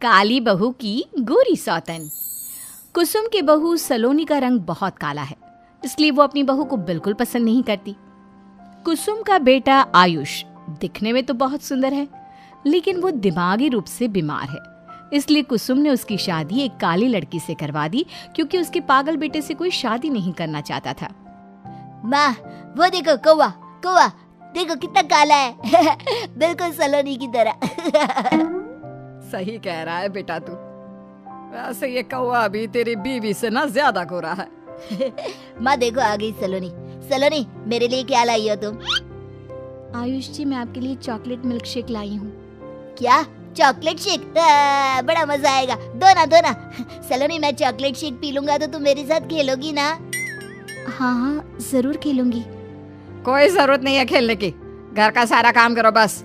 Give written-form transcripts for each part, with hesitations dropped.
काली बहू की गोरी सौतन। कुसुम की बहू सलोनी का रंग बहुत काला है, इसलिए वो अपनी बहू को बिल्कुल पसंद नहीं करती। कुसुम का बेटा आयुष दिखने में तो बहुत सुंदर है, लेकिन वो दिमागी रूप से बीमार है। इसलिए कुसुम ने उसकी शादी एक काली लड़की से करवा दी, क्योंकि उसके पागल बेटे से कोई शादी नहीं करना चाहता था। माँ, वो देखो कौवा, कौवा देखो कितना काला है बिल्कुल सलोनी की तरह सही कह रहा है बेटा तू। वैसे ये कौवा भी तेरी बीवी से ना ज्यादा गोरा है। माँ देखो आ गई सलोनी। सलोनी, मेरे लिए क्या लाई हो तुम? आयुष जी, मैं आपके लिए चॉकलेट मिल्क शेक लाई हूँ। क्या? Chocolate shake? बड़ा मजा आएगा। दो ना सलोनी, मैं चॉकलेट शेक पी लूंगा तो तुम मेरे साथ खेलोगी ना? हाँ, जरूर खेलूंगी। कोई जरूरत नहीं है खेलने की, घर का सारा काम करो बस।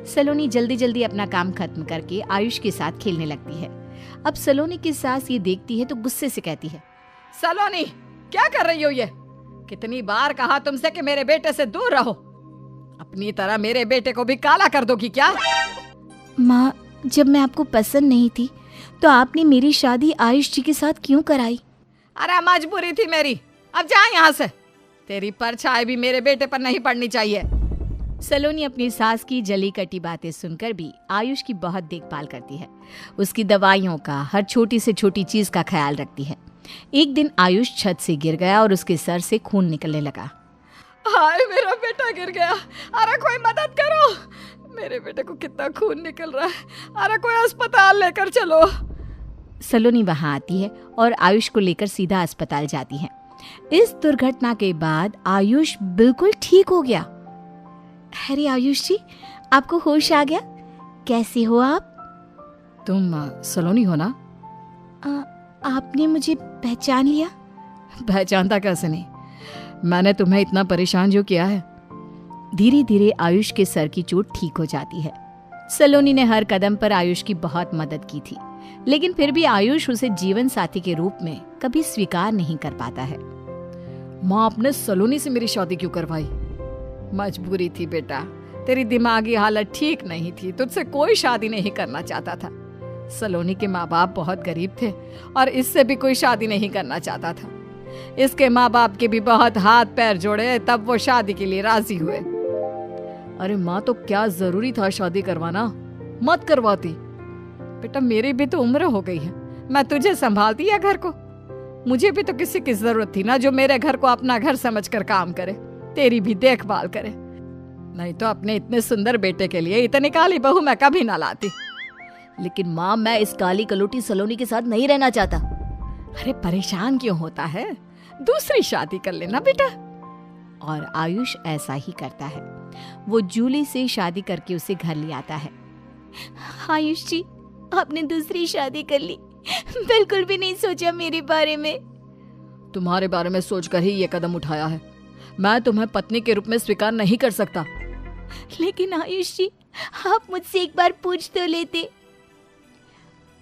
सलोनी जल्दी जल्दी अपना काम खत्म करके आयुष के साथ खेलने लगती है। अब सलोनी की सास ये देखती है तो गुस्से से कहती है, सलोनी क्या कर रही हो ये? कितनी बार कहा तुमसे कि मेरे बेटे से दूर रहो। अपनी तरह मेरे बेटे को भी काला कर दोगी क्या? माँ, जब मैं आपको पसंद नहीं थी तो आपने मेरी शादी आयुष जी के साथ क्यों कराई? अरे मजबूरी थी मेरी, अब जा यहाँ से। तेरी परछाई भी मेरे बेटे पर नहीं पड़नी चाहिए। सलोनी अपनी सास की जली कटी बातें सुनकर भी आयुष की बहुत देखभाल करती है। उसकी दवाइयों का, हर छोटी से छोटी चीज का ख्याल रखती है। एक दिन आयुष छत से गिर गया और उसके सर से खून निकलने लगा। हाय, मेरा बेटा गिर गया। अरे कोई मदद करो, मेरे बेटे को कितना खून निकल रहा है। अरे कोई अस्पताल लेकर चलो। सलोनी वहां आती है और आयुष को लेकर सीधा अस्पताल जाती है। इस दुर्घटना के बाद आयुष बिल्कुल ठीक हो गया। अरे आयुष जी, आपको होश आ गया? कैसे हो आप? तुम सलोनी हो ना? आपने मुझे पहचान लिया? पहचानता कैसे नहीं, मैंने तुम्हें इतना परेशान जो किया है। धीरे धीरे आयुष के सर की चोट ठीक हो जाती है। सलोनी ने हर कदम पर आयुष की बहुत मदद की थी, लेकिन फिर भी आयुष उसे जीवन साथी के रूप में कभी स्वीकार नहीं कर पाता है। माँ, आपने सलोनी से मेरी शादी क्यों करवाई? मजबूरी थी बेटा, तेरी दिमागी हालत ठीक नहीं थी, तुझसे कोई शादी नहीं करना चाहता था। सलोनी के माँ बाप बहुत गरीब थे और इससे भी कोई शादी नहीं करना चाहता था। इसके माँ बाप के भी बहुत हाथ पैर जोड़े, तब वो शादी के लिए राजी हुए। अरे माँ, तो क्या जरूरी था शादी करवाना? मत करवाती। बेटा, मेरी भी तो उम्र हो गई है, मैं तुझे संभालती या घर को? मुझे भी तो किसी की जरूरत थी ना, जो मेरे घर को अपना घर समझकर काम करे, तेरी भी देखभाल करे। नहीं तो अपने इतने सुंदर बेटे के लिए इतनी काली बहू मैं कभी ना लाती। लेकिन माँ, मैं इस काली कलोटी सलोनी के साथ नहीं रहना चाहता। अरे परेशान क्यों होता है? दूसरी शादी कर लेना बेटा। और आयुष ऐसा ही करता है। वो जूली से शादी करके उसे घर ले आता है। आयुष जी, आपने दूसरी शादी कर ली, बिल्कुल भी नहीं सोचा मेरे बारे में। तुम्हारे बारे में सोचकर ही ये कदम उठाया है। मैं तुम्हें पत्नी के रूप में स्वीकार नहीं कर सकता। लेकिन आयुष जी, आप मुझसे एक बार पूछ तो लेते।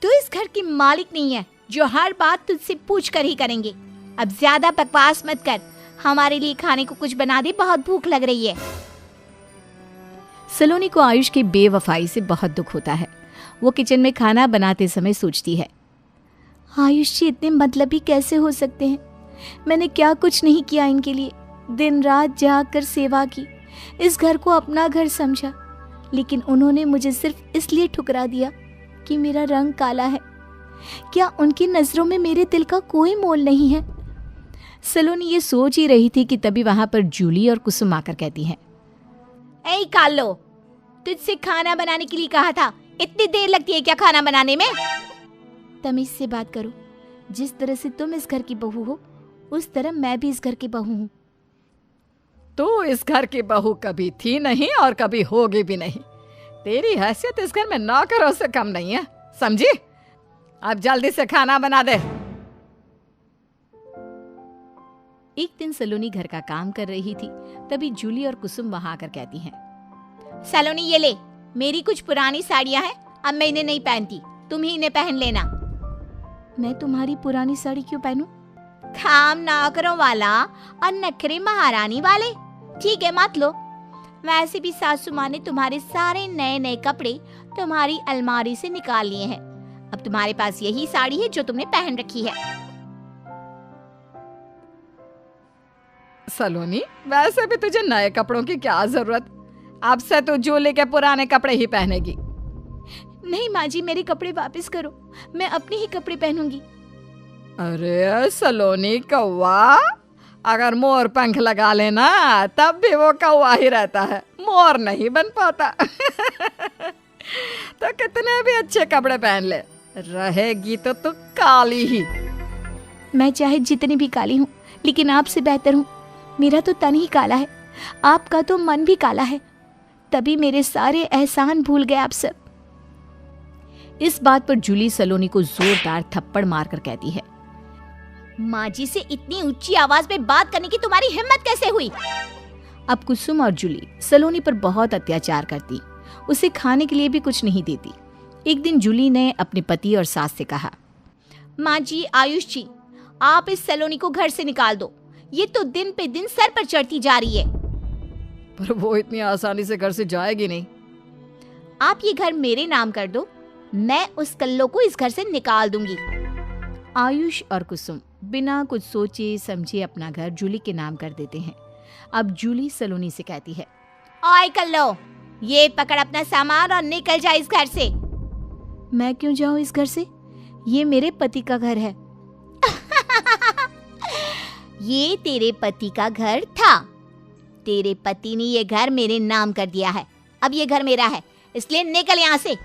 तू इस घर की मालिक नहीं है जो हर बात तुझसे पूछ कर ही करेंगे। अब ज्यादा बकवास मत कर, हमारे लिए खाने को कुछ बना दे, बहुत भूख लग रही है। सलोनी को आयुष की बेवफाई से बहुत दुख होता है। वो किचन में खाना बनाते समय सोचती है, आयुष जी इतने मतलबी कैसे हो सकते हैं? मैंने क्या कुछ नहीं किया इनके लिए, दिन रात जाग कर सेवा की, इस घर को अपना घर समझा, लेकिन उन्होंने मुझे सिर्फ इसलिए ठुकरा दिया कि मेरा रंग काला है। क्या उनकी नजरों में मेरे दिल का कोई मोल नहीं है? सलोनी ये सोच ही रही थी कि तभी वहां पर जूली और कुसुम आकर कहती हैं, ऐ कालो, तुझसे खाना बनाने के लिए कहा था, इतनी देर लगती है क्या खाना बनाने में? तमीज से बात करो, जिस तरह से तुम इस घर की बहू हो, उस तरह मैं भी इस घर की बहू हूँ। तू इस घर की बहू कभी थी नहीं और कभी होगी भी नहीं। तेरी हैसियत इस घर में नौकरों से कम नहीं है, समझी? अब जल्दी से खाना बना दे। एक दिन सलोनी घर का काम कर रही थी, तभी जूली और कुसुम वहां आकर कहती हैं, सलोनी ये ले, मेरी कुछ पुरानी साड़ियां हैं, अब मैं इन्हें नहीं पहनती, तुम ही इन्हें पहन लेना। मैं तुम्हारी पुरानी साड़ी क्यों पहनूं? काम नौकरों वाला और नखरे महारानी वाले। ठीक है, मत लो। वैसे भी सासू माँ ने तुम्हारे सारे नए नए कपड़े तुम्हारी अलमारी से निकाल लिए हैं। अब तुम्हारे पास यही साड़ी है जो तुमने पहन रखी है। सलोनी, वैसे भी तुझे नए कपड़ों की क्या जरूरत? अब से तो जूली के पुराने कपड़े ही पहनेगी। नहीं माँ जी, मेरे कपड़े वापस करो, मैं अपने ही कपड़े पहनूंगी। अरे सलोनी कौवा, अगर मोर पंख लगा लेना तब भी वो कौवा ही रहता है, मोर नहीं बन पाता। तो कितने भी अच्छे कपड़े पहन ले, रहेगी तो तू काली ही। मैं चाहे जितनी भी काली हूँ, लेकिन आपसे बेहतर हूँ। मेरा तो तन ही काला है, आपका तो मन भी काला है। तभी मेरे सारे एहसान भूल गए आप सब। इस बात पर जूली सलोनी को जोरदार थप्पड़ मारकर कहती है, माँ जी से इतनी ऊंची आवाज में बात करने की तुम्हारी हिम्मत कैसे हुई? अब कुसुम और जूली सलोनी पर बहुत अत्याचार करती, उसे खाने के लिए भी कुछ नहीं देती। एक दिन जूली ने अपने पति और सास से कहा, माँ जी, आयुष जी, आप इस सलोनी को घर से निकाल दो। ये तो दिन पे दिन सर पर चढ़ती जा रही है। पर वो इतनी आसानी से घर से जाएगी नहीं। आप ये घर मेरे नाम कर दो, मैं उस कल्लो को इस घर से निकाल दूंगी। आयुष और कुसुम बिना कुछ सोचे समझे अपना घर जूली के नाम कर देते हैं। अब जूली सलोनी से कहती है, ओए कल्लो, ये पकड़ अपना सामान और निकल जा इस घर से। मैं क्यों जाऊं इस घर से? ये मेरे पति का घर है। ये तेरे पति का घर था। तेरे पति ने ये घर मेरे नाम कर दिया है। अब ये घर मेरा है, इसलिए निकल यहाँ से।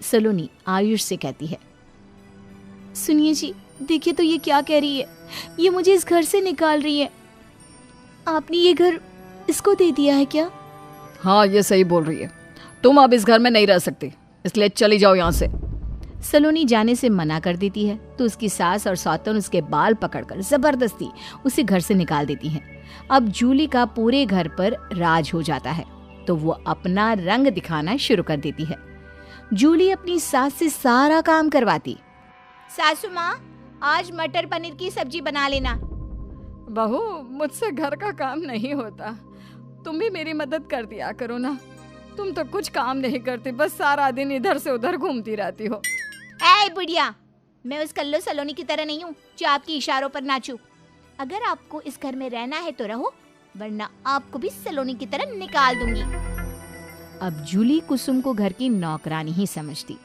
सलोनी आयुष से कहती है, सुनिए जी, देखिए तो ये क्या कह रही है। ये मुझे इस घर से निकाल रही है। आपने ये घर इसको दे दिया है क्या? हाँ, ये सही बोल रही है। तुम अब इस घर में नहीं रह सकती, इसलिए चली जाओ यहाँ से। सलोनी जाने से मना कर देती है तो उसकी सास और सौतन उसके बाल पकड़कर जबरदस्ती उसे घर से निकाल देती हैं। अब जूली का पूरे घर पर राज हो जाता है तो वो अपना रंग दिखाना शुरू कर देती है। जूली अपनी सास से सारा काम करवाती। सासू माँ, आज मटर पनीर की सब्जी बना लेना। बहू, मुझसे घर का काम नहीं होता, तुम भी मेरी मदद कर दिया करो ना। तुम तो कुछ काम नहीं करती, बस सारा दिन इधर से उधर घूमती रहती हो। ऐ बुढ़िया, मैं उस कल्लो सलोनी की तरह नहीं हूँ जो आपके इशारों पर नाचूं। अगर आपको इस घर में रहना है तो रहो, वरना आपको भी सलोनी की तरह निकाल दूंगी। अब जूली कुसुम को घर की नौकरानी ही समझती।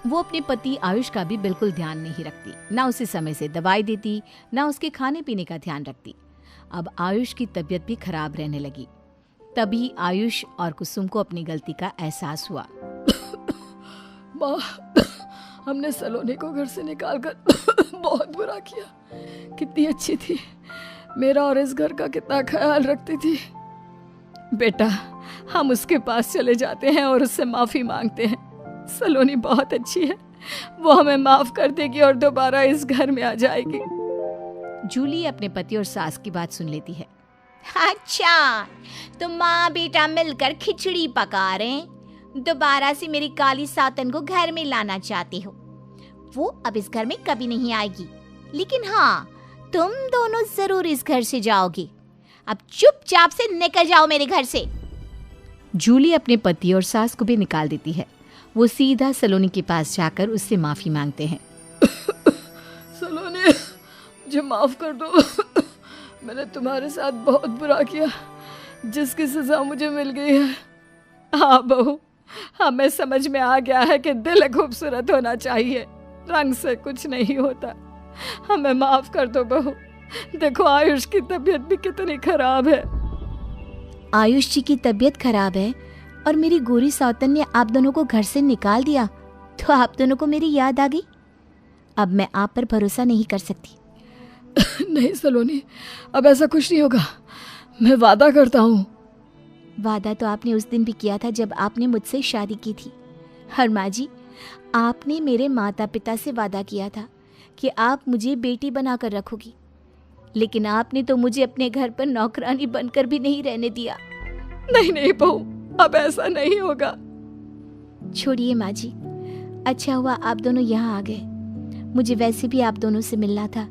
वो अपने पति आयुष का भी बिल्कुल ध्यान नहीं रखती, ना उसे समय से दवाई देती, ना उसके खाने पीने का ध्यान रखती। अब आयुष की तबीयत भी खराब रहने लगी। तभी आयुष और कुसुम को अपनी गलती का एहसास हुआ। माँ, हमने सलोनी को घर से निकालकर बहुत बुरा किया। कितनी अच्छी थी, मेरा और इस घर का कितना ख्याल रखती थी। बेटा, हम उसके पास चले जाते हैं और उससे माफी मांगते हैं। सलोनी बहुत अच्छी है, वो हमें माफ कर देगी और दोबारा इस घर में आ जाएगी। जूली अपने पति और सास की बात सुन लेती है। अच्छा, तो माँ बेटा मिलकर खिचड़ी पका रहे हैं, दोबारा से मेरी काली सातन को घर में लाना चाहते हो। वो अब इस घर में कभी नहीं आएगी, लेकिन हाँ, तुम दोनों जरूर इस घर से जाओगे। अब चुपचाप से निकल जाओ मेरे घर से। जूली अपने पति और सास को भी निकाल देती है। वो सीधा सलोनी के पास जाकर उससे माफी मांगते हैं। सलोनी, मुझे माफ कर दो। मैंने तुम्हारे साथ बहुत बुरा किया, जिसकी सजा मुझे मिल गई है। हाँ बहू, हमें समझ में आ गया है कि दिल खूबसूरत होना चाहिए, रंग से कुछ नहीं होता। हमें माफ कर दो बहू। देखो आयुष की तबीयत भी कितनी खराब है। आयुष जी की तबीयत खराब है और मेरी गोरी सौतन ने आप दोनों को घर से निकाल दिया तो आप दोनों को मेरी याद आ गई। अब मैं आप पर भरोसा नहीं कर सकती। नहीं सलोनी, अब ऐसा कुछ नहीं होगा, मैं वादा करता हूँ। वादा तो आपने उस दिन भी किया था जब आपने मुझसे शादी की थी। और माँ जी, आपने मेरे माता पिता से वादा किया था कि आप मुझे बेटी बनाकर रखोगी, लेकिन आपने तो मुझे अपने घर पर नौकरानी बनकर भी नहीं रहने दिया। नहीं नहीं बहू, अब ऐसा नहीं होगा। छोड़िए माँ जी, अच्छा हुआ आप दोनों यहाँ आ गए, मुझे वैसे भी आप दोनों से मिलना था।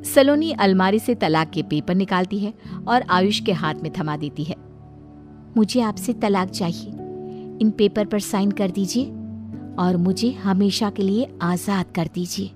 सलोनी अलमारी से तलाक के पेपर निकालती है और आयुष के हाथ में थमा देती है। मुझे आपसे तलाक चाहिए, इन पेपर पर साइन कर दीजिए और मुझे हमेशा के लिए आजाद कर दीजिए।